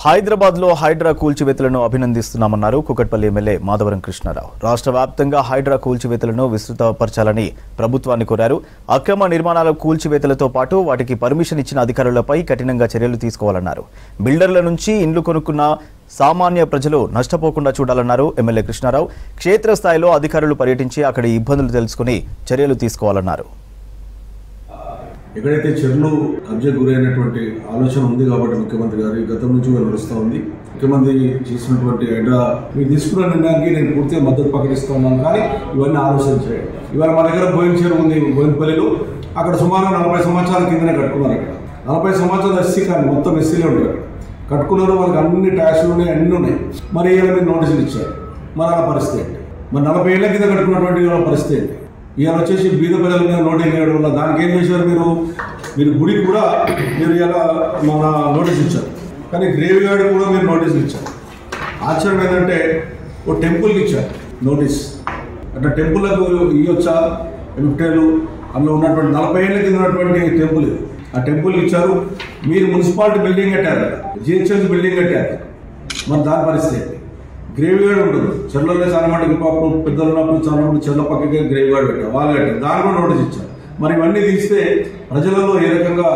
హైదరాబాద్ లో హైడ్రా కూల్చివేతలను అభినందిస్తున్నామన్నారు కుకట్పల్లి ఎమ్మెల్యే మాధవరం కృష్ణారావు. రాష్ట్ర వ్యాప్తంగా హైడ్రా కూల్చివేతలను విస్తృతపరచాలని ప్రభుత్వాన్ని కోరారు. అక్రమ నిర్మాణాల కూల్చివేతలతో పాటు వాటికి పర్మిషన్ ఇచ్చిన అధికారులపై కఠినంగా చర్యలు తీసుకోవాలన్నారు. బిల్డర్ల నుంచి ఇండ్లు కొనుక్కున్న సామాన్య ప్రజలు నష్టపోకుండా చూడాలన్నారు ఎమ్మెల్యే కృష్ణారావు. క్షేత్రస్థాయిలో అధికారులు పర్యటించి అక్కడి ఇబ్బందులు తెలుసుకుని చర్యలు తీసుకోవాలన్నారు. ఎక్కడైతే చెర్లు కబ్జా గురైనటువంటి ఆలోచన ఉంది కాబట్టి ముఖ్యమంత్రి గారి గతం నుంచి నడుస్తూ ఉంది. ముఖ్యమంత్రి చేసినటువంటి హైడ్రా మీరు తీసుకున్న నిర్ణయానికి నేను పూర్తిగా మద్దతు ప్రకటిస్తూ ఉన్నాను. కానీ ఇవన్నీ ఆలోచించాయి. ఇవాళ మా దగ్గర బోయిన చెరువు ఉంది, బోయినపల్లిలో. అక్కడ సుమారు 40 సంవత్సరాల కిందనే కట్టుకున్నారు. అక్కడ 40 సంవత్సరాల ఎస్సీ కానీ మొత్తం ఎస్సీలే ఉంటారు. కట్టుకున్నారు, వాళ్ళకి అన్ని ట్యాక్స్లు ఉన్నాయి, అన్నీ ఉన్నాయి. మరి ఇలా మీరు నోటీసులు ఇచ్చారు. మరి అలా పరిస్థితి ఏంటి? మరి 40 ఏళ్ల కింద కట్టుకున్నటువంటి పరిస్థితి ఏంటి? ఇవాళ వచ్చేసి బీద ప్రజల మీద నోటీస్ వేయడం వల్ల దానికి ఏం చేశారు? మీరు గుడికి కూడా మీరు ఇలా మన నోటీస్ ఇచ్చారు. కానీ గ్రేవ్ యార్డ్ కూడా మీరు నోటీసులు ఇచ్చారు. ఆశ్చర్యం ఏంటంటే ఓ టెంపుల్కి ఇచ్చారు నోటీస్. అంటే టెంపుల్లకు ఇవ్వచ్చా? ఎంటేలు అందులో ఉన్నటువంటి 40 ఏళ్ళ కింద ఉన్నటువంటి టెంపుల్ ఇది. ఆ టెంపుల్కి ఇచ్చారు. మీరు మున్సిపాలిటీ బిల్డింగ్ కట్టారు, జిహెచ్ఎంసీ బిల్డింగ్ కట్టారు. మరి దాని పరిస్థితి గ్రేవ్ యార్డ్ ఉంటుంది. చెర్లలో చాలా మటుకు పాపం పెద్దలు ఉన్నప్పుడు చాలా మటుకు చెర్ల పక్కకే గ్రేవ్ యార్డ్ పెట్టారు, వాళ్ళు కట్టారు. దాని కూడా నోటీస్ ఇచ్చారు. మరి ఇవన్నీ తీస్తే ప్రజలలో ఏ రకంగా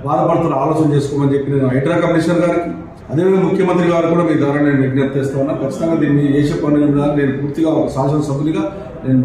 బాధపడుతున్న ఆలోచన చేసుకోమని చెప్పి నేను హైడ్రా కమిషనర్ గారికి, అదేవిధంగా ముఖ్యమంత్రి గారు కూడా మీ ద్వారా నేను విజ్ఞప్తి చేస్తా ఉన్నా. ఖచ్చితంగా దీన్ని చేసే పని నేను పూర్తిగా ఒక శాసనసభ్యునిగా నేను